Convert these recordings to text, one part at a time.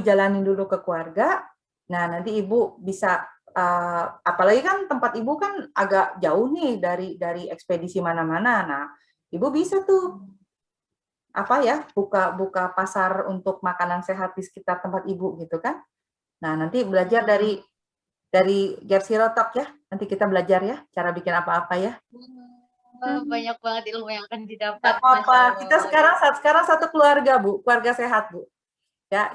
jalanin dulu ke keluarga. Nah, nanti ibu bisa apalagi kan tempat ibu kan agak jauh nih dari ekspedisi mana-mana. Nah, ibu bisa tuh apa ya buka pasar untuk makanan sehat di sekitar tempat ibu gitu kan. Nah, nanti belajar dari Gap Zero Talk ya. Nanti kita belajar ya cara bikin apa-apa ya. Banyak banget ilmu yang akan didapat. Gak apa-apa. Kita sekarang satu keluarga, Bu. Keluarga sehat, Bu. Ya,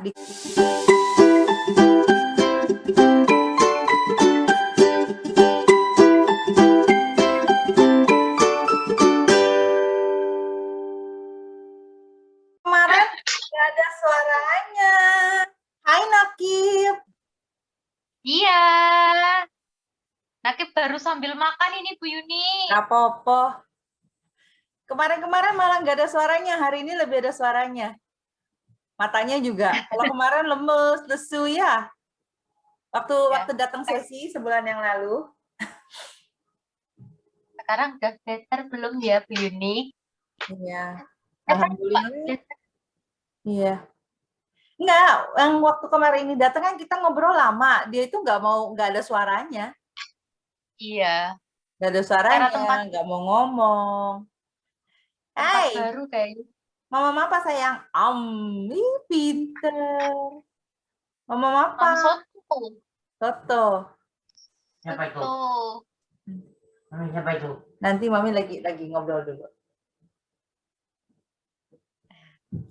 kemarin nggak ada suaranya. Hai Nakib. Iya. Nakib baru sambil makan ini Bu Yuni. Gak apa-apa. Kemarin-kemarin malah nggak ada suaranya. Hari ini lebih ada suaranya. Matanya juga. Kalau kemarin lemes, lesu ya. Waktu datang sesi sebulan yang lalu. Sekarang udah better belum ya Bu Yuni? Iya. Alhamdulillah. Iya. Enggak, yang waktu kemarin ini datang kan kita ngobrol lama. Dia itu nggak ada suaranya. Iya. Nggak ada suaranya, nggak mau ngomong. Tempat baru kayaknya. Mama apa sayang? Pinter. Mama apa? Soto. Soto. Siapa itu? Siapa itu? Nanti Mami lagi ngobrol dulu.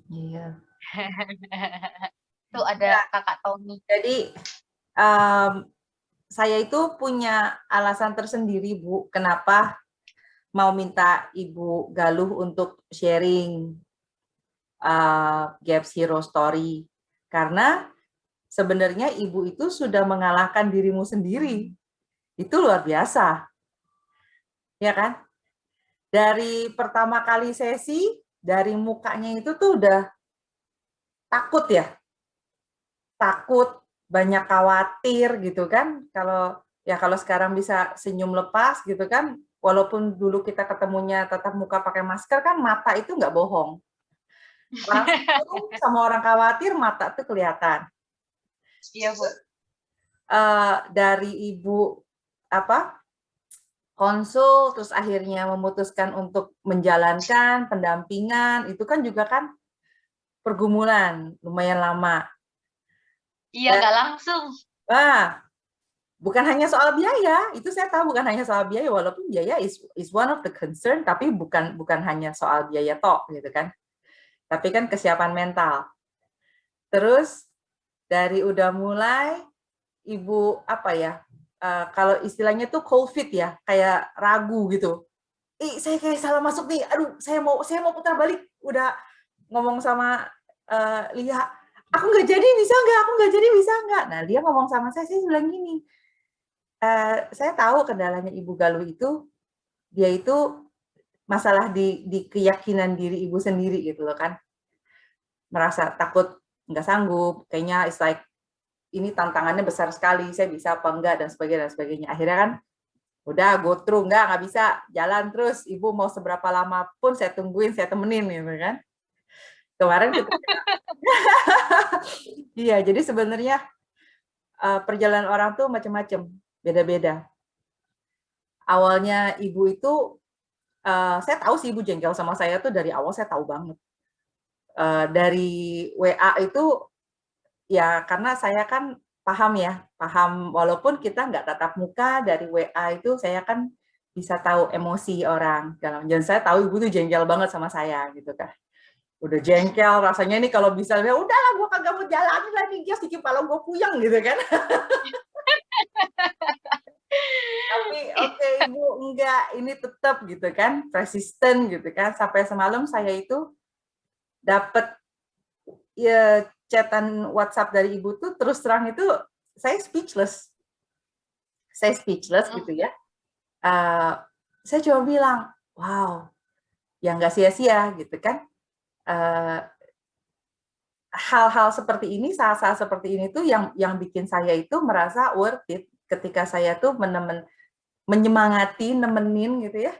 Iya. Tuh ada Kakak Tommy. Jadi saya itu punya alasan tersendiri, Bu, kenapa mau minta Ibu Galuh untuk sharing Gap Zero Story. Karena sebenarnya Ibu itu sudah mengalahkan dirimu sendiri. Itu luar biasa. Ya kan? Dari pertama kali sesi, dari mukanya itu tuh udah takut ya. Takut, banyak khawatir gitu kan. Kalau sekarang bisa senyum lepas gitu kan, walaupun dulu kita ketemunya tetap muka pakai masker kan, mata itu nggak bohong. Orang senyum sama orang khawatir, mata tuh kelihatan. Iya, Bu. Dari Ibu konsul, terus akhirnya memutuskan untuk menjalankan pendampingan, itu kan juga kan pergumulan, lumayan lama. Iya, nggak langsung. Bukan hanya soal biaya, itu saya tahu bukan hanya soal biaya, walaupun biaya is one of the concern, tapi bukan hanya soal biaya tok gitu kan. Tapi kan kesiapan mental. Terus dari udah mulai Ibu kalau istilahnya tuh COVID ya, kayak ragu gitu. Saya kayak salah masuk nih. Aduh, saya mau putar balik. Udah ngomong sama Lia, aku nggak jadi bisa nggak? Aku nggak jadi bisa nggak? Nah, dia ngomong sama saya bilang gini, saya tahu kendalanya Ibu Galuh itu, dia itu masalah di keyakinan diri Ibu sendiri gitu loh kan. Merasa takut nggak sanggup, kayaknya it's like ini tantangannya besar sekali, saya bisa apa enggak dan sebagainya. Akhirnya kan udah go through, nggak bisa, jalan terus. Ibu mau seberapa lama pun saya tungguin, saya temenin gitu kan. Kemarin kita iya, jadi sebenarnya perjalanan orang tuh macam-macam, beda-beda. Awalnya Ibu itu saya tahu sih Ibu jengkel sama saya tuh dari awal, saya tahu banget. Dari WA itu ya karena saya kan paham walaupun kita nggak tatap muka, dari WA itu saya kan bisa tahu emosi orang. Dan saya tahu Ibu tuh jengkel banget sama saya gitu kan. Udah jengkel rasanya nih kalau bisa, ya udahlah gue kagak mau jalanin lagi, dia si kepala gue puyeng gitu kan. Tapi oke, Ibu enggak, ini tetap gitu kan, persisten gitu kan. Sampai semalam saya itu dapat ya chatan WhatsApp dari Ibu tuh terus terang itu saya speechless. Gitu ya. Saya cuma bilang, wow, yang nggak sia-sia gitu kan. Hal-hal seperti ini, saat-saat seperti ini tuh yang bikin saya itu merasa worth it ketika saya tuh menyemangati, nemenin gitu ya,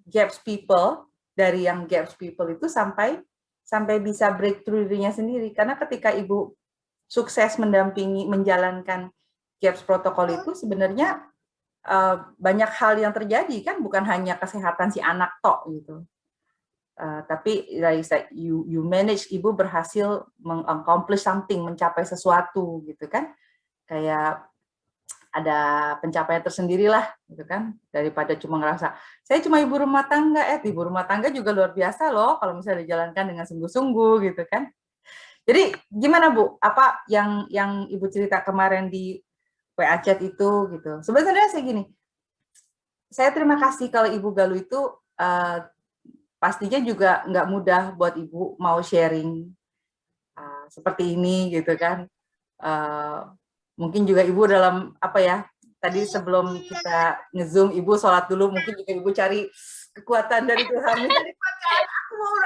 Gaps people, dari yang Gaps people itu sampai sampai bisa breakthrough dirinya sendiri. Karena ketika ibu sukses mendampingi, menjalankan GAPS protokol itu sebenarnya banyak hal yang terjadi kan, bukan hanya kesehatan si anak tok gitu. Tapi like you manage, ibu berhasil accomplish something, mencapai sesuatu gitu kan, kayak ada pencapaian tersendiri lah gitu kan, daripada cuma ngerasa saya cuma ibu rumah tangga. Ibu rumah tangga juga luar biasa loh kalau misalnya dijalankan dengan sungguh-sungguh gitu kan. Jadi gimana Bu, apa yang ibu cerita kemarin di WA chat itu gitu. Sebenarnya saya gini, saya terima kasih kalau Ibu Galuh itu pastinya juga nggak mudah buat Ibu mau sharing seperti ini gitu kan. Mungkin juga Ibu dalam apa ya, tadi sebelum kita nge-zoom Ibu sholat dulu, mungkin juga Ibu cari kekuatan dari Tuhan. Misalnya kuatkan, aku mau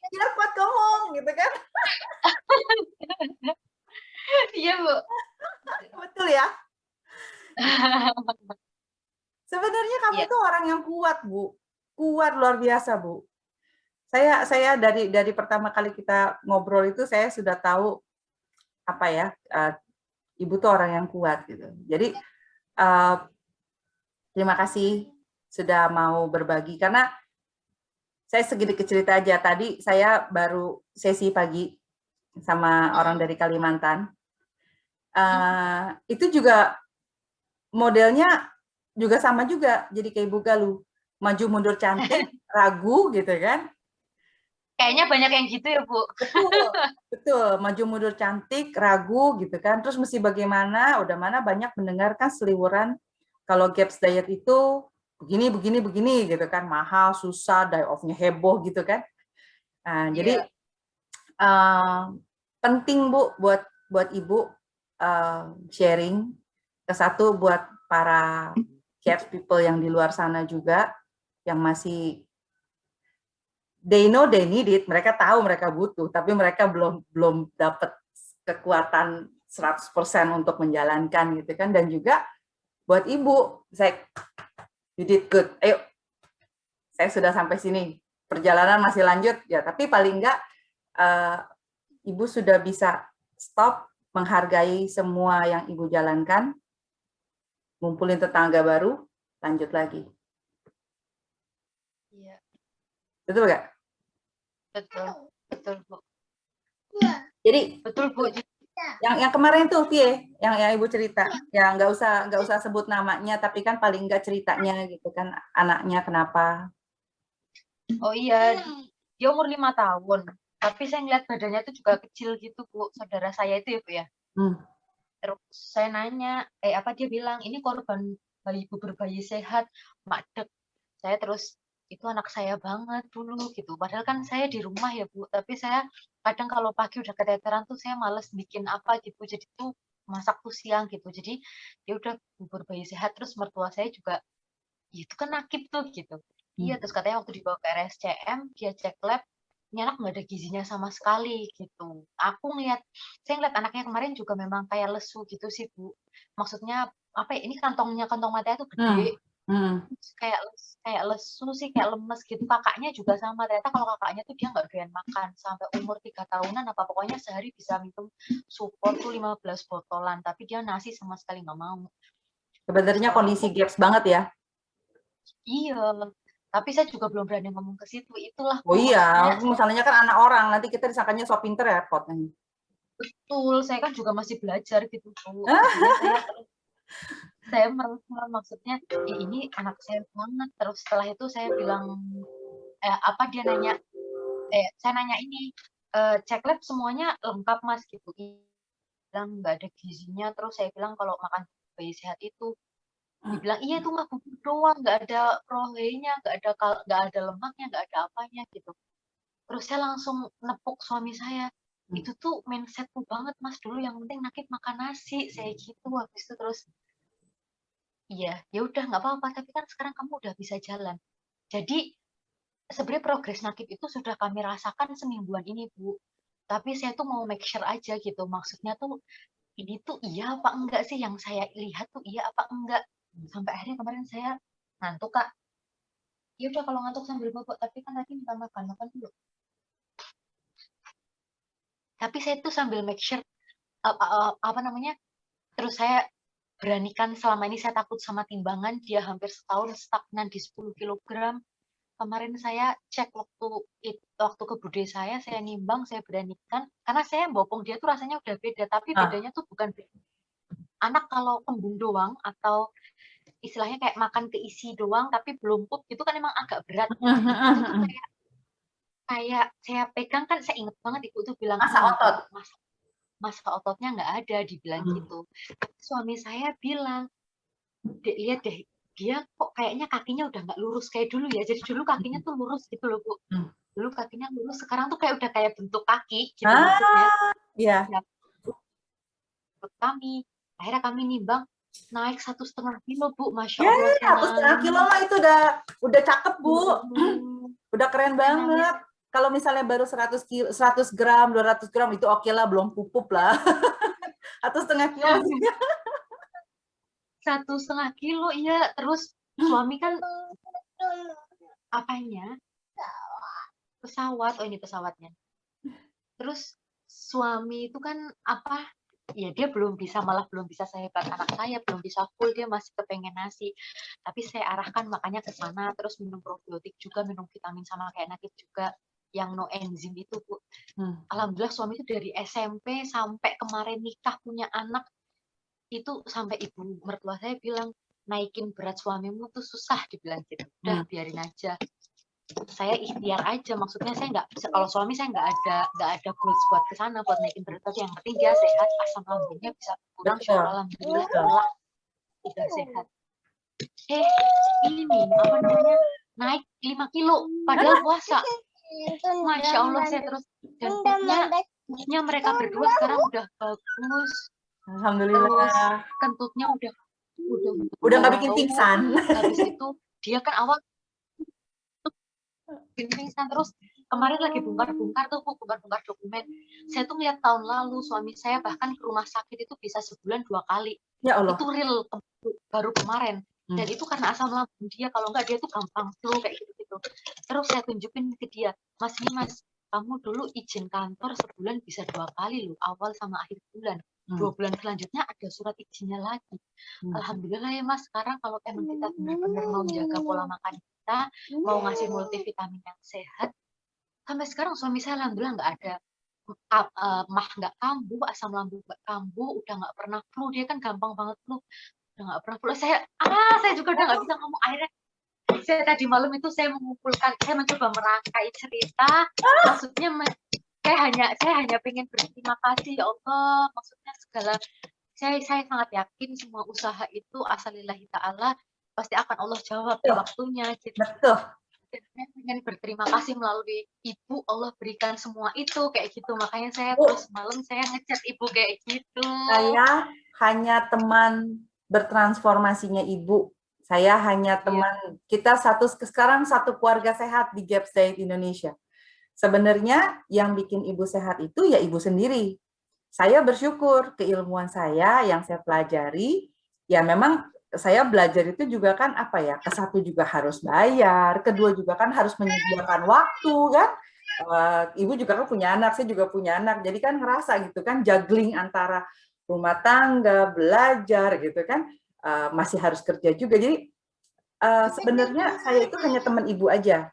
tidak kuat ngomong gitu kan. Iya, Bu. Betul ya. Sebenarnya kamu Iya. tuh orang yang kuat, Bu. Kuat luar biasa, Bu. Saya dari pertama kali kita ngobrol itu saya sudah tahu apa ya, Ibu tuh orang yang kuat gitu. Jadi terima kasih sudah mau berbagi, karena saya sedikit cerita aja. Tadi saya baru sesi pagi sama orang dari Kalimantan. Itu juga modelnya juga sama juga, jadi kayak Ibu Galuh, maju mundur cantik, ragu gitu kan. Kayaknya banyak yang gitu ya, Bu. Betul, maju mundur cantik, ragu gitu kan. Terus mesti bagaimana, udah mana banyak mendengarkan seliwuran kalau GAPS diet itu begini gitu kan, mahal, susah, die off-nya heboh gitu kan. Nah, jadi penting Bu buat Ibu sharing, ke satu buat para GAPS people yang di luar sana juga yang masih they know they need it, mereka tahu mereka butuh, tapi mereka belum dapat kekuatan 100% untuk menjalankan gitu kan. Dan juga buat Ibu, you did good. Ayo, saya sudah sampai sini, perjalanan masih lanjut ya, tapi paling enggak Ibu sudah bisa stop, menghargai semua yang Ibu jalankan, ngumpulin tetangga baru, lanjut lagi. Iya. Betul nggak? Betul, Bu. Jadi Betul, Bu. yang kemarin tuh Pie, yang Ibu cerita, ya nggak usah sebut namanya, tapi kan paling nggak ceritanya gitu kan, anaknya kenapa. Oh iya, dia umur 5 tahun. Tapi saya ngeliat badannya tuh juga kecil gitu, Bu. Saudara saya itu ya, Bu ya. Terus saya nanya, dia bilang, ini korban bayi bubur bayi sehat, Mak Dek. Saya terus, itu anak saya banget dulu gitu. Padahal kan saya di rumah ya, Bu. Tapi saya kadang kalau pagi udah keteteran tuh saya males bikin apa gitu. Jadi tuh masak tuh siang gitu. Jadi dia udah bubur bayi sehat. Terus mertua saya juga, ya itu kan nakib tuh gitu. Iya, terus katanya waktu dibawa ke RSCM, dia cek lab, ini anak nggak ada gizinya sama sekali gitu. Saya ngeliat anaknya kemarin juga memang kayak lesu gitu sih, Bu. Maksudnya apa ya? Ini kantong matanya tuh gede. Kayak lesu sih, kayak lemes gitu. Kakaknya juga sama. Ternyata kalau kakaknya tuh dia nggak doyan makan sampai umur 3 tahunan apa pokoknya sehari bisa minum support tuh 15 botolan, tapi dia nasi sama sekali nggak mau. Sebenarnya kondisi GAPS banget ya. Iya, tapi saya juga belum berani ngomong ke situ. Itulah Oh iya, maksudnya. misalnya kan anak orang, nanti kita disangkanya so pinter ya, potnya. Betul, saya kan juga masih belajar gitu, Bu. Jadinya saya merasa maksudnya, ini anak saya banget. Terus setelah itu saya bilang, dia nanya, saya nanya ini, cek lab semuanya lengkap Mas gitu. Bilang nggak ada gizinya. Terus saya bilang kalau makan bayi sehat itu, dibilang iya itu mah bubur doang, nggak ada proteinnya, nggak ada lemaknya, nggak ada apanya gitu. Terus saya langsung nepuk suami saya, itu tuh mindsetku banget Mas, dulu yang penting nakib makan nasi, saya gitu. Habis itu terus, iya ya udah nggak apa-apa, tapi kan sekarang kamu udah bisa jalan. Jadi sebenarnya progres nakib itu sudah kami rasakan semingguan ini, Bu. Tapi saya tuh mau make sure aja gitu, maksudnya tuh ini tuh iya apa enggak sih, yang saya lihat tuh iya apa enggak. Sampai akhirnya kemarin saya ngantuk, Kak. Ya udah kalau ngantuk sambil bobo, tapi kan tadi minta makan dulu. Tapi saya tuh sambil make sure apa namanya, terus saya beranikan, selama ini saya takut sama timbangan, dia hampir setahun stagnan di 10 kilogram. Kemarin saya cek waktu ke bude saya nimbang, saya beranikan, karena saya bopong dia tuh rasanya udah beda, tapi bedanya tuh bukan beda. Anak kalau kembung doang atau istilahnya kayak makan keisi doang tapi belum pup itu kan emang agak berat. Itu tuh kayak saya pegang kan, saya inget banget ibu tuh bilang masa otot. Masa ototnya nggak ada, dibilang gitu. Suami saya bilang, "Dek, lihat deh, dia kok kayaknya kakinya udah nggak lurus kayak dulu ya. Jadi dulu kakinya tuh lurus gitu loh, Bu. Dulu kakinya lurus, sekarang tuh kayak udah kayak bentuk kaki gitu maksudnya." Iya. Ya, akhirnya kami nimbang, naik 1,5 kilo, Bu. Masya Allah. 1,5 kilo mah itu udah cakep, Bu. Udah keren banget. Kalau misalnya baru 100 gram, 200 gram itu oke lah, belum pupuk lah. 1,5 kilo maksudnya. 1,5 kilo, iya. Terus suami kan apanya? Pesawat. Oh, ini pesawatnya. Terus suami itu kan ya dia malah belum bisa sehebat anak saya, belum bisa full, dia masih kepengen nasi. Tapi saya arahkan makanya ke sana, terus minum probiotik juga, minum vitamin sama kayak Nakif juga, yang no enzim itu, Bu. Alhamdulillah suami itu dari SMP sampai kemarin nikah punya anak, itu sampai ibu mertua saya bilang, naikin berat suamimu tuh susah, dibilang gitu. Udah biarin aja. Saya ikhtiar aja, maksudnya saya nggak, kalau suami saya nggak ada goals buat ke sana buat naikin berat, tapi yang penting dia sehat, asam lambungnya bisa kurang, syukur alhamdulillah udah sehat. Ini apa namanya, naik 5 kilo padahal puasa. Masya Allah, saya terus, dan moodnya mereka berdua sekarang udah bagus. Alhamdulillah. Terus kentutnya udah nggak bikin pingsan. Habis itu dia kan awal pingsan, terus kemarin lagi bongkar dokumen. Saya tuh ngeliat tahun lalu suami saya bahkan ke rumah sakit itu bisa sebulan 2 kali. Ya Allah. Itu real baru kemarin. Dan itu karena asam lambung dia, kalau enggak dia tuh gampang flu kayak gitu. Terus saya tunjukin ke dia, Mas, kamu dulu izin kantor sebulan bisa 2 kali loh, awal sama akhir bulan. 2 bulan selanjutnya ada surat izinnya lagi. Alhamdulillah ya Mas, sekarang kalau emang kita benar-benar mau jaga pola makan kita, mau ngasih multivitamin yang sehat, sampai sekarang suami saya alhamdulillah nggak ada mah nggak kambuh, asam lambung nggak kambuh, udah nggak pernah flu. Dia kan gampang banget flu, udah nggak pernah flu. Saya juga udah nggak bisa ngomong. Akhirnya saya tadi malam itu saya mencoba merangkai cerita, maksudnya saya hanya pengen berterima kasih ya Allah, maksudnya segala, saya sangat yakin semua usaha itu asalillahi ta'ala, pasti akan Allah jawab di waktunya gitu. Betul. Dan saya ingin berterima kasih melalui ibu, Allah berikan semua itu kayak gitu, makanya saya terus malam saya ngechat ibu kayak gitu. Saya hanya teman bertransformasinya ibu. Saya hanya teman, kita sekarang satu keluarga sehat di Gaps Diet Indonesia. Sebenarnya yang bikin ibu sehat itu ya ibu sendiri. Saya bersyukur keilmuan saya yang saya pelajari, ya memang saya belajar itu juga kan ke satu juga harus bayar, kedua juga kan harus menyediakan waktu kan. Ibu juga kan punya anak, saya juga punya anak, jadi kan ngerasa gitu kan juggling antara rumah tangga, belajar gitu kan, masih harus kerja juga. Jadi sebenarnya saya itu hanya teman ibu aja,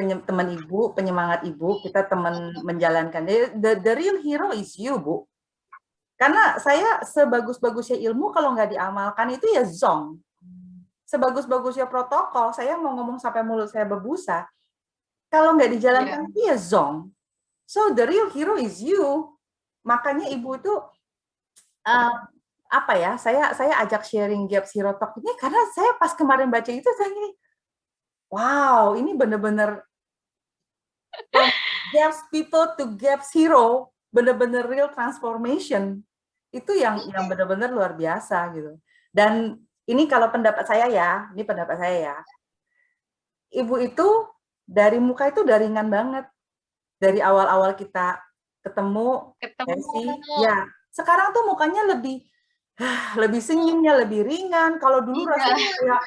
teman ibu, penyemangat ibu, kita teman menjalankan. The real hero is you, Bu. Karena saya sebagus-bagusnya ilmu kalau nggak diamalkan itu ya zong. Sebagus-bagusnya protokol, saya mau ngomong sampai mulut saya berbusa, kalau nggak dijalankan itu ya zong. So the real hero is you. Makanya ibu itu saya ajak sharing Gaps Hero Talk ini karena saya pas kemarin baca itu saya gini, wow, ini bener-bener Gaps people to Gaps Hero, bener-bener real transformation. Itu yang benar-benar luar biasa gitu. Dan ini kalau pendapat saya ya, ibu itu dari muka itu udah ringan banget. Dari awal-awal kita ketemu. Ya, sekarang tuh mukanya lebih senyumnya, lebih ringan. Kalau dulu rasanya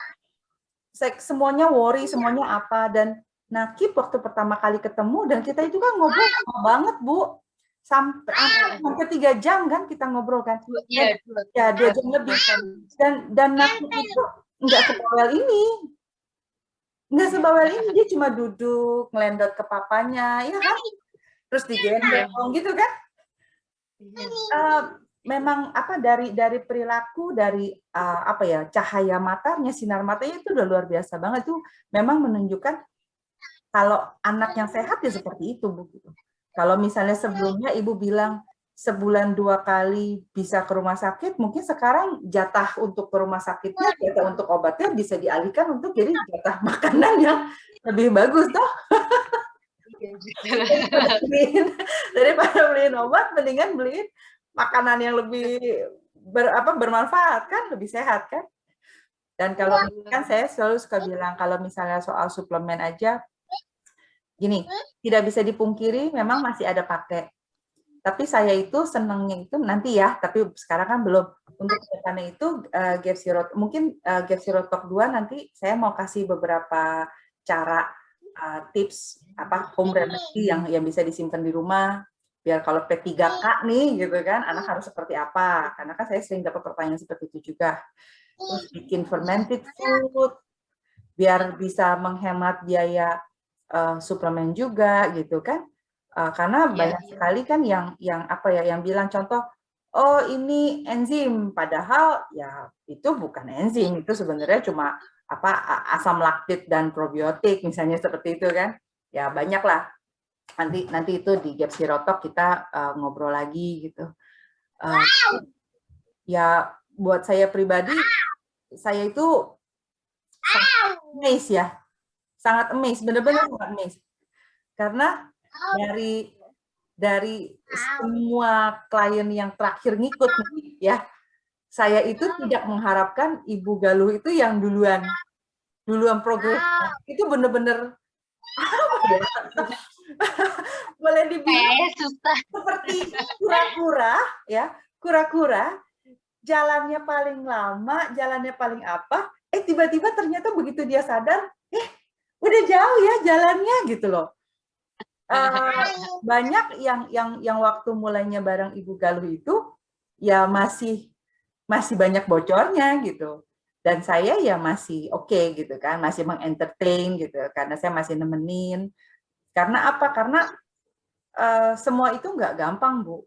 kayak semuanya worry, semuanya apa. Dan Nakif waktu pertama kali ketemu, dan kita itu kan ngobrol banget, Bu. sampai 3 jam kan kita ngobrol kan. Iya, 2 jam lebih. Dan Naki itu nggak sebawel ini. Nggak sebawel ini, dia cuma duduk, ngelendot ke papanya, ya kan? Terus digendong gitu kan. Memang apa dari perilaku, dari apa ya, cahaya matanya, sinar matanya itu udah luar biasa banget. Itu memang menunjukkan kalau anak yang sehat ya seperti itu, Bu. Kalau misalnya sebelumnya Ibu bilang sebulan 2 kali bisa ke rumah sakit, mungkin sekarang jatah untuk ke rumah sakitnya, jatah untuk obatnya bisa dialihkan untuk jadi jatah makanan yang lebih bagus, toh. Daripada beliin obat, mendingan beliin makanan yang lebih bermanfaat kan, lebih sehat kan. Dan kalau kan saya selalu suka bilang kalau misalnya soal suplemen aja, gini, tidak bisa dipungkiri memang masih ada pakai. Tapi saya itu senangnya itu nanti ya, tapi sekarang kan belum. Untuk kedepannya itu mungkin Gepsirotok 2 nanti saya mau kasih beberapa cara tips home remedy yang bisa disimpan di rumah. Biar kalau P3K nih gitu kan, anak harus seperti apa? Karena kan saya sering dapat pertanyaan seperti itu juga. Terus bikin fermented food biar bisa menghemat biaya suplemen juga gitu kan. Karena banyak sekali kan yang bilang contoh, oh ini enzim, padahal ya itu bukan enzim, itu sebenarnya cuma asam laktit dan probiotik misalnya seperti itu kan. Ya banyak lah. Nanti itu di Gepsirotok kita ngobrol lagi gitu. Ya buat saya pribadi, saya itu sangat amazed, benar-benar sangat amazed. Karena dari semua klien yang terakhir ngikut ya, saya itu tidak mengharapkan Ibu Galuh itu yang duluan progres. Itu benar-benar boleh dibilang seperti kura-kura ya, kura-kura jalannya paling lama, jalannya paling apa, tiba-tiba ternyata begitu dia sadar, udah jauh ya jalannya gitu loh. Banyak yang waktu mulainya bareng Ibu Galuh itu ya masih banyak bocornya gitu, dan saya ya masih oke gitu kan, masih mengentertain gitu karena saya masih nemenin. Karena apa? Karena semua itu nggak gampang, Bu.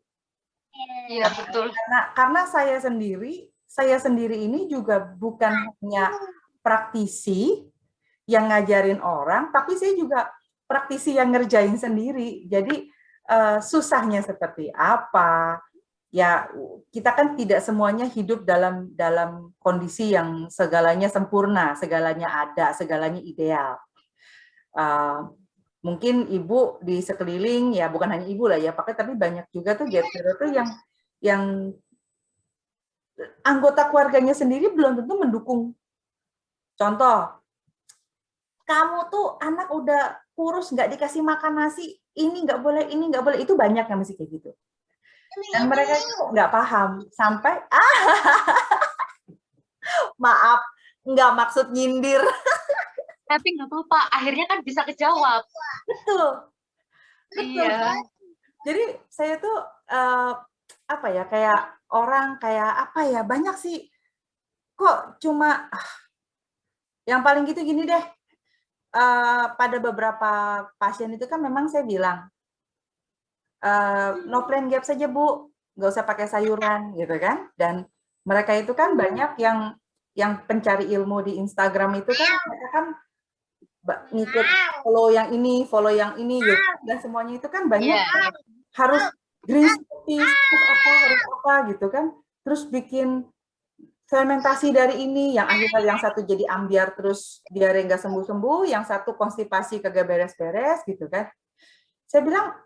Iya betul. Karena saya sendiri ini juga bukan hanya praktisi yang ngajarin orang, tapi saya juga praktisi yang ngerjain sendiri. Jadi susahnya seperti apa? Ya kita kan tidak semuanya hidup dalam kondisi yang segalanya sempurna, segalanya ada, segalanya ideal. Mungkin Ibu di sekeliling ya bukan hanya Ibu lah ya, tapi banyak juga tuh Gepsiro tuh yang anggota keluarganya sendiri belum tentu mendukung. Contoh, kamu tuh anak udah kurus nggak dikasih makan nasi, ini nggak boleh, itu banyak yang masih kayak gitu. Dan mereka itu nggak paham sampai maaf, nggak maksud nyindir. Tapi nggak apa-apa, akhirnya kan bisa kejawab. Betul. Iya. Jadi saya tuh kayak orang banyak sih. Kok cuma yang paling gitu gini deh. Pada beberapa pasien itu kan memang saya bilang no plan gap saja Bu, nggak usah pakai sayuran gitu kan. Dan mereka itu kan banyak yang pencari ilmu di Instagram itu kan mereka kan ngikut follow yang ini gitu. Dan semuanya itu kan banyak harus green smoothies, harus apa gitu kan. Terus bikin fermentasi dari ini, yang akhirnya yang satu jadi ambiar terus diare nggak sembuh-sembuh, yang satu konstipasi kagak beres-beres gitu kan. Saya bilang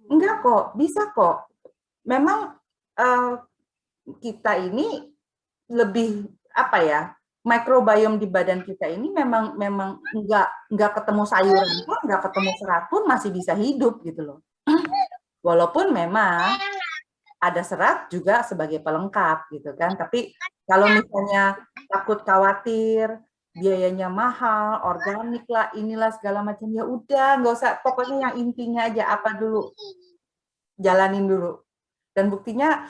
enggak kok, bisa kok. Memang kita ini lebih mikrobiom di badan kita ini memang nggak ketemu sayuran pun, nggak ketemu serat pun masih bisa hidup gitu loh. Walaupun memang ada serat juga sebagai pelengkap gitu kan. Tapi kalau misalnya takut khawatir, biayanya mahal, organik lah, inilah segala macam, ya udah nggak usah, pokoknya yang intinya aja apa dulu. jalanin dulu. Dan buktinya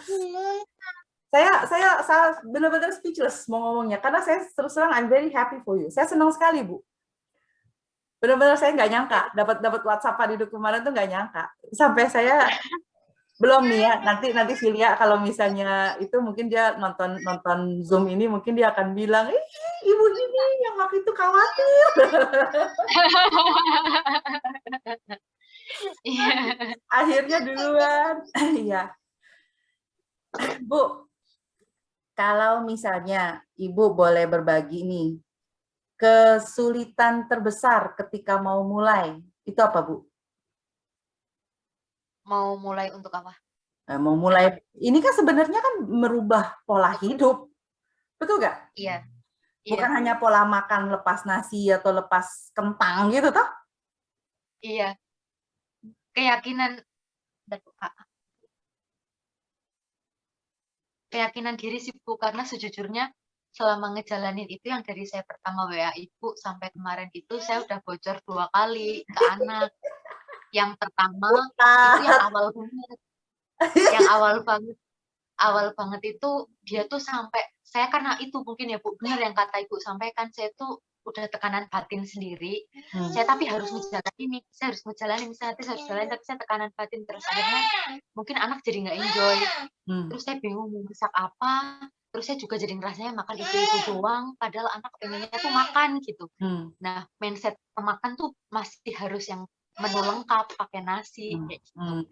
saya benar-benar speechless mau ngomongnya, karena saya terus terang I'm very happy for you. Saya senang sekali, Bu. Benar-benar saya nggak nyangka dapat WhatsApp Pak kemarin tuh nggak nyangka. Sampai saya belum nih ya, nanti Filia kalau misalnya itu mungkin dia nonton Zoom ini mungkin dia akan bilang, ibu ini yang waktu itu khawatir. Akhirnya duluan. Iya. Bu, kalau misalnya Ibu boleh berbagi nih, kesulitan terbesar ketika mau mulai, itu apa, Bu? Mau mulai untuk apa? Mau mulai, ini kan sebenarnya kan merubah pola hidup, betul nggak? Iya. Bukan hanya pola makan lepas nasi atau lepas kentang gitu, toh? Iya. Keyakinan diri sih, Bu, karena sejujurnya selama ngejalanin itu yang dari saya pertama WA Ibu sampai kemarin itu saya udah bocor 2 kali ke anak. Yang pertama itu yang awal banget. Yang awal banget itu dia tuh sampai saya karena itu mungkin ya Bu, benar yang kata Ibu sampaikan, saya tuh udah tekanan batin sendiri. Saya tapi harus ngejalanin saya harus ngejalanin, misalnya saya harus jalanin tapi saya tekanan batin terus, akhirnya mungkin anak jadi nggak enjoy. Terus saya bingung mau masak apa, terus saya juga jadi ngerasanya makan itu doang, padahal anak pengennya tuh makan gitu. Nah, mindset pemakan tuh masih harus yang menu lengkap pakai nasi kayak gitu.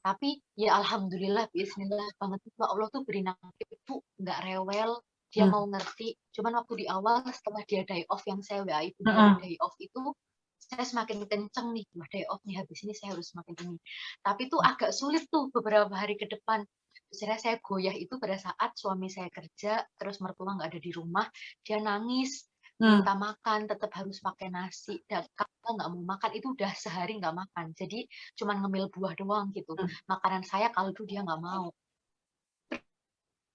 Tapi ya alhamdulillah, bismillah banget itu Allah tuh beri Nakib itu nggak rewel, dia mau ngerti. Cuman waktu di awal setelah dia day off yang saya WA Ibu day off itu, saya semakin kenceng nih, day off nih, habis ini saya harus semakin ini. Tapi tuh agak sulit tuh beberapa hari ke depan. Misalnya saya goyah itu pada saat suami saya kerja, terus mertua nggak ada di rumah, dia nangis, minta makan, tetap harus pakai nasi. Dan kalau nggak mau makan, itu udah sehari nggak makan. Jadi cuma ngemil buah doang gitu. Makanan saya kaldu dia nggak mau.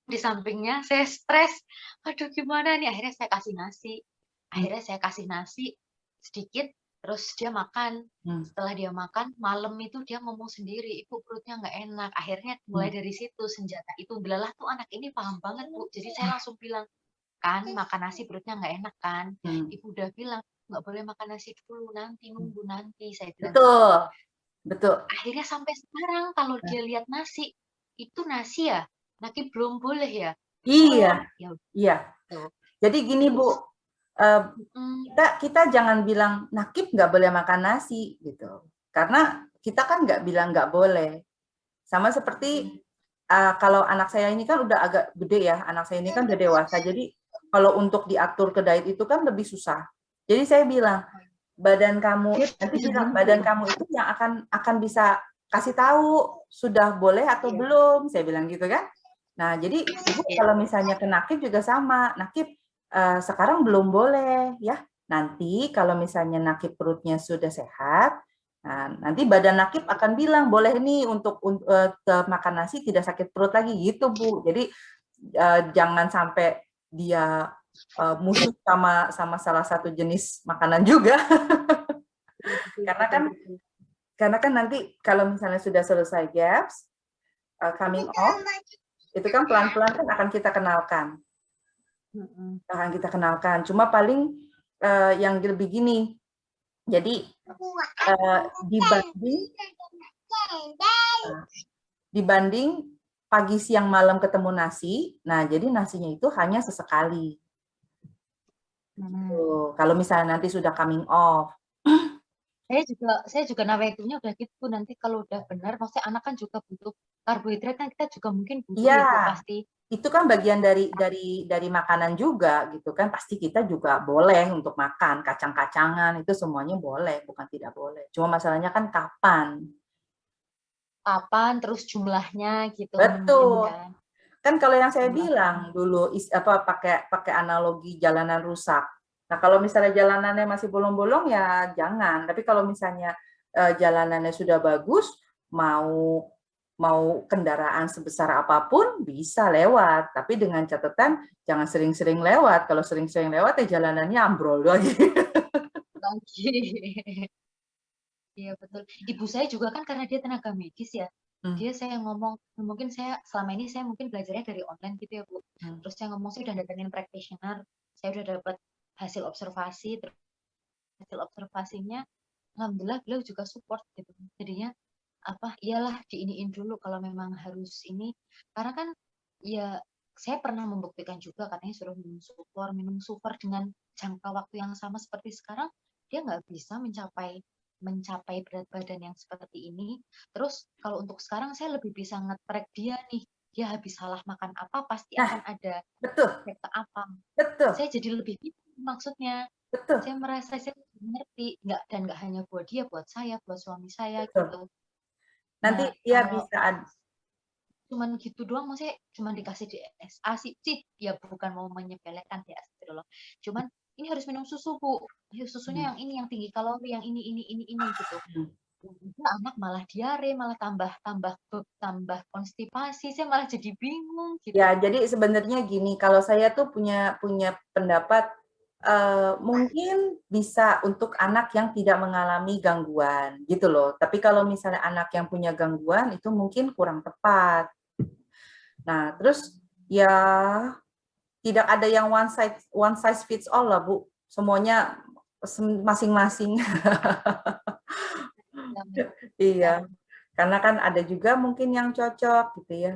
Di sampingnya saya stres. Aduh gimana nih? Akhirnya saya kasih nasi sedikit, terus dia makan. Setelah dia makan, malam itu dia ngomong sendiri, Ibu perutnya nggak enak. Akhirnya mulai dari situ senjata itu belalah tuh anak ini paham banget, Bu. Jadi saya langsung bilang, kan makan nasi perutnya nggak enak kan? Ibu udah bilang nggak boleh makan nasi dulu, nanti nunggu nanti. Saya bilang betul. Akhirnya sampai sekarang kalau dia lihat nasi, itu nasi ya, Nakib belum boleh ya. Iya. Jadi gini Bu, kita jangan bilang Nakib nggak boleh makan nasi gitu, karena kita kan nggak bilang nggak boleh. Sama seperti kalau anak saya ini kan udah agak gede ya, anak saya ini kan udah dewasa, jadi kalau untuk diatur ke diet itu kan lebih susah. Jadi saya bilang, badan kamu itu yang akan bisa kasih tahu sudah boleh atau belum, saya bilang gitu kan. Nah, jadi Ibu kalau misalnya ke Nakib juga sama, Nakib sekarang belum boleh ya. Nanti kalau misalnya Nakib perutnya sudah sehat, nah, nanti badan Nakib akan bilang boleh nih untuk makan nasi tidak sakit perut lagi gitu, Bu. Jadi jangan sampai dia musuh sama salah satu jenis makanan juga. karena kan nanti kalau misalnya sudah selesai gaps, coming off, itu kan pelan-pelan kan akan kita kenalkan. Cuma paling yang lebih gini, jadi dibanding pagi siang malam ketemu nasi, nah jadi nasinya itu hanya sesekali. Kalau misalnya nanti sudah coming off. Saya juga nawaitunya udah gitu, nanti kalau udah benar, maksudnya anak kan juga butuh karbohidrat, kan kita juga mungkin butuh ya Bu, pasti. Itu kan bagian dari makanan juga gitu kan, pasti kita juga boleh untuk makan kacang-kacangan, itu semuanya boleh, bukan tidak boleh. Cuma masalahnya kan kapan, terus jumlahnya gitu. Betul. Kan kalau yang saya bilang dulu pakai analogi jalanan rusak. Nah, kalau misalnya jalanannya masih bolong-bolong ya jangan. Tapi kalau misalnya jalanannya sudah bagus, mau kendaraan sebesar apapun bisa lewat, tapi dengan catatan jangan sering-sering lewat. Kalau sering-sering lewat ya jalanannya ambrol lagi. Iya betul. Ibu saya juga kan karena dia tenaga medis ya. Dia saya ngomong, mungkin saya selama ini saya mungkin belajarnya dari online gitu ya Bu. Terus saya ngomong saya udah datengin practitioner, saya udah dapat hasil observasi, terus hasil observasinya alhamdulillah beliau juga support gitu. Jadinya iyalah diiniin dulu kalau memang harus ini, karena kan ya saya pernah membuktikan juga katanya suruh minum super dengan jangka waktu yang sama seperti sekarang, dia nggak bisa mencapai berat badan yang seperti ini. Terus kalau untuk sekarang saya lebih bisa nge-track dia nih, dia habis salah makan apa pasti akan ada efek apa. Saya jadi lebih maksudnya. Saya merasa saya mengerti, nggak hanya buat dia, buat saya, buat suami saya gitu. Nanti dia bisa cuman gitu doang, maksudnya cuman dikasih DSA sih ya bukan mau menyepelekan ya astagfirullah. Cuman ini harus minum susu Bu, susunya yang ini yang tinggi kalori, yang ini gitu. Anak malah diare, malah tambah konstipasi, saya malah jadi bingung gitu. Ya, jadi sebenarnya gini, kalau saya tuh punya pendapat mungkin bisa untuk anak yang tidak mengalami gangguan gitu loh. Tapi kalau misalnya anak yang punya gangguan itu mungkin kurang tepat. Nah, terus ya tidak ada yang one size fits all lah, Bu. Semuanya masing-masing. Iya. Karena kan ada juga mungkin yang cocok gitu ya.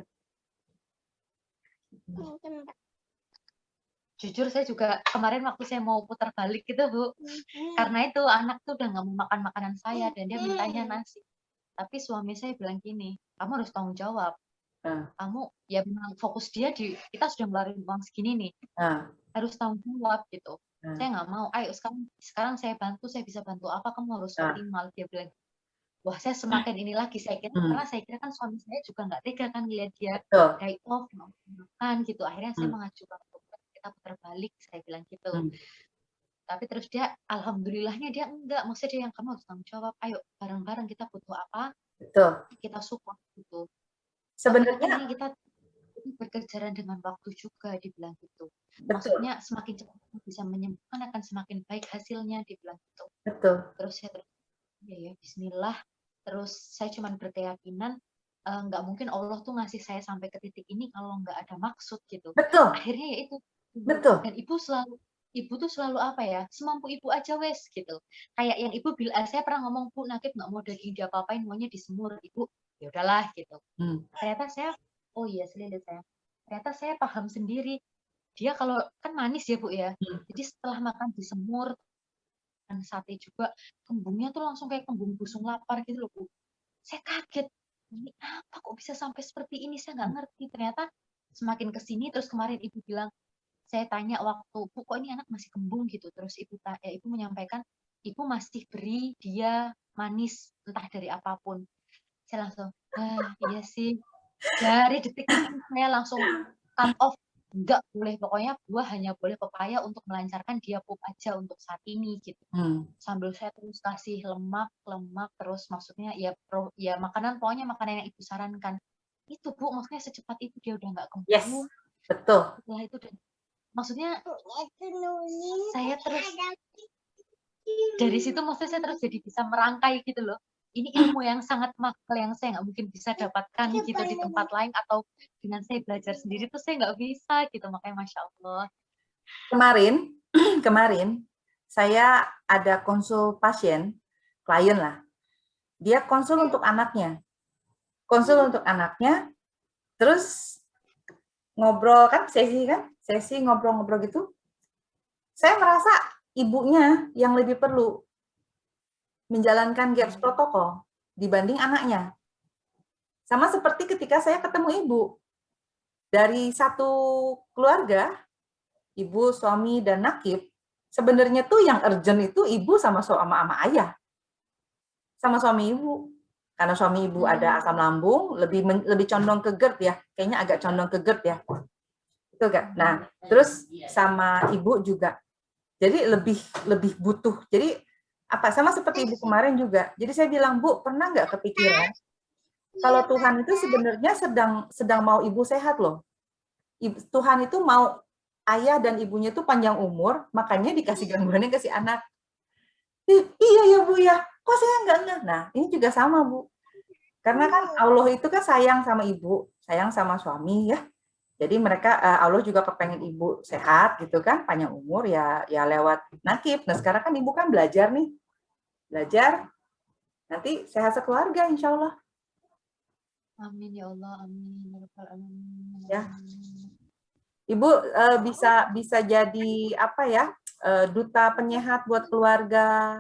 Jujur saya juga kemarin waktu saya mau putar balik gitu Bu, karena itu anak tuh udah nggak mau makan makanan saya dan dia mintanya nasi. Tapi suami saya bilang gini, kamu harus tanggung jawab. Kamu ya memang fokus dia kita sudah ngeluarin uang segini nih, harus tanggung jawab gitu. Saya nggak mau, ayo sekarang saya bantu, saya bisa bantu apa, kamu harus optimal. Dia bilang, wah saya semakin ini lagi, saya kira karena saya kira kan suami saya juga nggak tega kan ngeliat dia diet off, makan gitu. Akhirnya saya mengajukan kita putar balik, saya bilang gitu. Tapi terus dia, alhamdulillahnya dia enggak, maksudnya dia yang kamu harus tanggung jawab, ayo bareng-bareng kita butuh apa, kita support gitu. Sebenarnya kita berkejaran dengan waktu juga, dibilang gitu. Maksudnya semakin cepat bisa menyembuhkan akan semakin baik hasilnya, dibilang gitu. Terus saya ya bismillah. Terus saya cuma berkeyakinan nggak mungkin Allah tuh ngasih saya sampai ke titik ini kalau nggak ada maksud gitu. Akhirnya ya itu. Dan ibu tuh selalu apa ya, semampu ibu aja wes gitu. Kayak yang ibu bilang, saya pernah ngomong, Bu, Nakib nggak mau daging diapa-apain, maunya disemur. Ibu, ya udahlah gitu. Ternyata saya, oh iya selilit saya. Ternyata saya paham sendiri. Dia kalau kan manis ya Bu ya. Jadi setelah makan disemur, dan sate juga, kembungnya tuh langsung kayak kembung busung lapar gitu loh Bu. Saya kaget. Ini apa kok bisa sampai seperti ini? Saya nggak ngerti. Ternyata semakin kesini, terus kemarin ibu bilang, saya tanya waktu, Bu, kok ini anak masih kembung gitu. Terus ibu menyampaikan, ibu masih beri dia manis, entah dari apapun. Saya langsung, iya sih. Dari detik itu saya langsung cut off. Enggak boleh, pokoknya buah hanya boleh pepaya untuk melancarkan dia pup aja untuk saat ini gitu. Sambil saya terus kasih lemak terus, maksudnya ya pokoknya makanan yang ibu sarankan. Itu Bu, maksudnya secepat itu dia udah nggak kembung. Yes, betul. Setelah itu maksudnya saya terus dari situ, maksudnya saya terus jadi bisa merangkai gitu loh. Ini ilmu yang sangat mahal yang saya nggak mungkin bisa dapatkan gitu di tempat lain, atau dengan saya belajar sendiri tuh saya nggak bisa gitu. Makanya Masya Allah. Kemarin saya ada konsul pasien, klien lah. Dia konsul untuk anaknya. Terus ngobrol kan, sesi ngobrol-ngobrol gitu. Saya merasa ibunya yang lebih perlu menjalankan GAPS protokol dibanding anaknya. Sama seperti ketika saya ketemu ibu. Dari satu keluarga, ibu, suami, dan nakib, sebenarnya tuh yang urgent itu ibu sama ayah. Sama suami ibu. Karena suami ibu ada asam lambung, lebih condong ke GERD ya. Kayaknya agak condong ke GERD ya. Itu kan. Nah, terus sama ibu juga. Jadi lebih butuh. Jadi sama seperti ibu kemarin juga. Jadi saya bilang, Bu, pernah nggak kepikiran kalau Tuhan itu sebenarnya sedang mau ibu sehat loh. Tuhan itu mau ayah dan ibunya itu panjang umur, makanya dikasih gangguannya ke si anak. Iya ya Bu ya, kok saya enggak. Nah, ini juga sama Bu. Karena kan Allah itu kan sayang sama ibu, sayang sama suami ya. Jadi mereka Allah juga kepengen ibu sehat gitu kan, panjang umur ya lewat nakib. Nah sekarang kan ibu kan belajar nih, belajar nanti sehat sekeluarga insya Allah. Amin ya Allah, amin. Ya. Ibu bisa jadi apa ya, duta penyehat buat keluarga.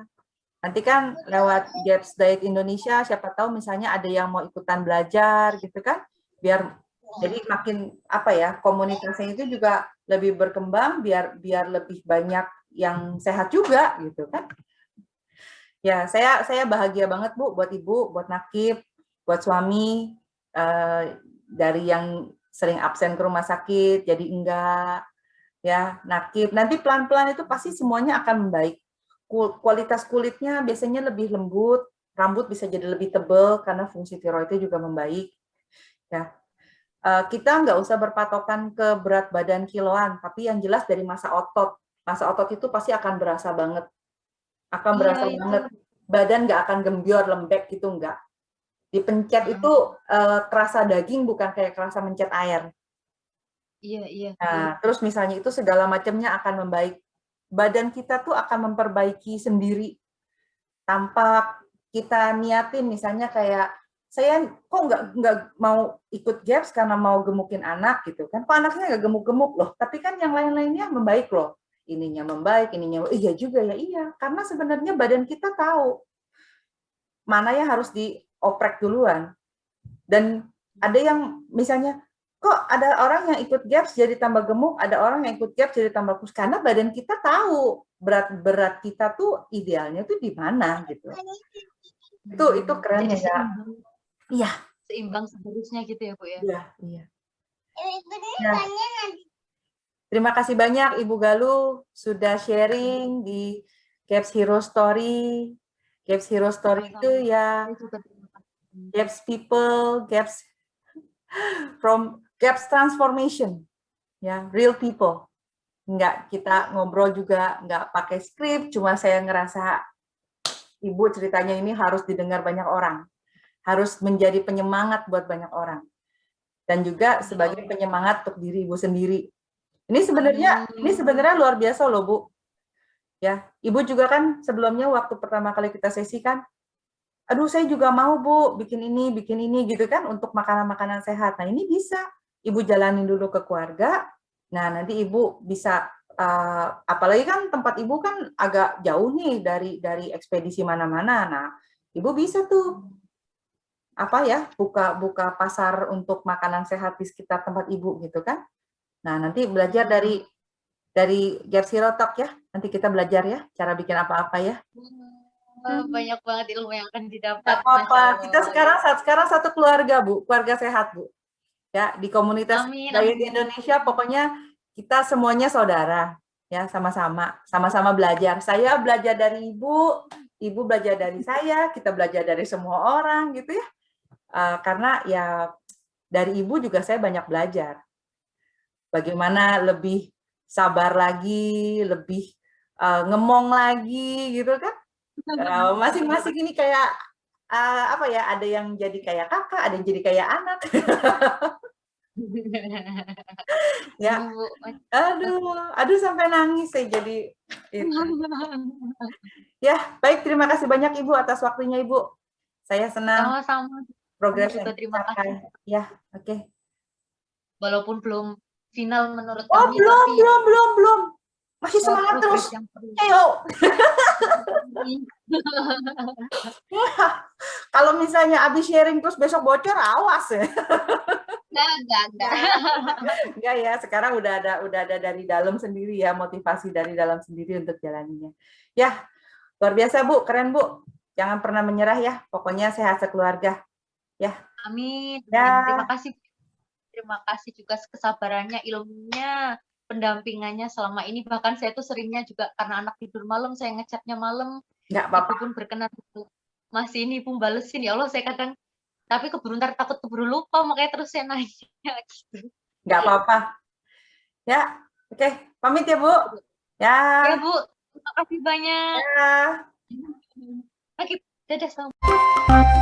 Nanti kan lewat Gaps Diet Indonesia, siapa tahu misalnya ada yang mau ikutan belajar gitu kan, biar jadi makin apa ya, komunitasnya itu juga lebih berkembang, biar lebih banyak yang sehat juga gitu kan. Ya, saya bahagia banget Bu buat Ibu, buat Nakib, buat suami, dari yang sering absen ke rumah sakit jadi enggak, ya Nakib. Nanti pelan-pelan itu pasti semuanya akan membaik. Kualitas kulitnya biasanya lebih lembut, rambut bisa jadi lebih tebal karena fungsi tiroidnya juga membaik. Ya, kita nggak usah berpatokan ke berat badan kiloan, tapi yang jelas dari masa otot. Masa otot itu pasti akan berasa banget, akan berasa banget. Badan nggak akan gembior, lembek gitu nggak. Dipencet itu kerasa daging, bukan kayak kerasa mencet air. Iya. Nah, terus misalnya itu segala macamnya akan membaik. Badan kita tuh akan memperbaiki sendiri tanpa kita niatin. Misalnya kayak saya kok nggak mau ikut Gaps karena mau gemukin anak gitu kan, kok anaknya nggak gemuk-gemuk loh, tapi kan yang lain-lainnya membaik loh, ininya membaik, ininya iya juga ya, iya, karena sebenarnya badan kita tahu mana yang harus dioprek duluan. Dan ada yang misalnya kok ada orang yang ikut Gaps jadi tambah gemuk, ada orang yang ikut Gaps jadi tambah kurus, karena badan kita tahu berat kita tuh idealnya tuh di mana gitu. Itu keren ya. Iya. Seimbang seharusnya gitu ya Bu ya. Iya. Ya. Terima kasih banyak Ibu Galuh sudah sharing di Gaps Hero Story. Gaps Hero Story itu ya Gaps people, Gaps from Gaps transformation. Ya, real people. Enggak, kita ngobrol juga enggak pakai skrip, cuma saya ngerasa Ibu ceritanya ini harus didengar banyak orang. Harus menjadi penyemangat buat banyak orang. Dan juga sebagai penyemangat untuk diri Ibu sendiri. Ini sebenarnya luar biasa loh, Bu. Ya, Ibu juga kan sebelumnya waktu pertama kali kita sesi kan, aduh saya juga mau Bu bikin ini gitu kan untuk makanan-makanan sehat. Nah, ini bisa Ibu jalanin dulu ke keluarga. Nah, nanti Ibu bisa apalagi kan tempat Ibu kan agak jauh nih dari ekspedisi mana-mana. Nah, Ibu bisa tuh apa ya, buka pasar untuk makanan sehat di sekitar tempat Ibu gitu kan. Nah, nanti belajar dari Gaps Hero Talk ya. Nanti kita belajar ya cara bikin apa-apa ya. Banyak banget ilmu yang akan didapat. Gak apa-apa. Kita sekarang satu keluarga, Bu. Keluarga sehat, Bu. Ya, di komunitas Diet Indonesia pokoknya kita semuanya saudara. Ya, sama-sama belajar. Saya belajar dari Ibu, Ibu belajar dari saya, kita belajar dari semua orang gitu ya. Karena ya dari Ibu juga saya banyak belajar. Bagaimana lebih sabar lagi, lebih ngemong lagi gitu kan. Masing-masing ini kayak apa ya, ada yang jadi kayak kakak, ada yang jadi kayak anak. Ya, aduh sampai nangis saya jadi itu. Ya, baik, terima kasih banyak Ibu atas waktunya Ibu. Saya senang. Sama-sama. Progres juga terima kasih. Ya, oke. Walaupun belum final menurut kami, tapi belum. Masih semangat terus. Ayo. Kalau misalnya habis sharing terus besok bocor, awas ya. Enggak ya, sekarang udah ada dari dalam sendiri ya, motivasi dari dalam sendiri untuk jalaninya. Ya, luar biasa Bu, keren Bu. Jangan pernah menyerah ya, pokoknya sehat sekeluarga. Ya. Amin. Ya. Terima kasih juga kesabarannya, ilmunya, pendampingannya selama ini. Bahkan saya tuh seringnya juga karena anak tidur malam, saya ngechatnya malam. Nggak apa-apa. Ibu pun berkenan masih ini Ibu balesin. Ya Allah, saya kadang tapi takut keburu lupa, makanya terus saya nanya gitu. Nggak apa-apa. Ya, oke. Pamit ya Bu. Ya. Ya Bu, terima kasih banyak. Ya. Oke, dadah.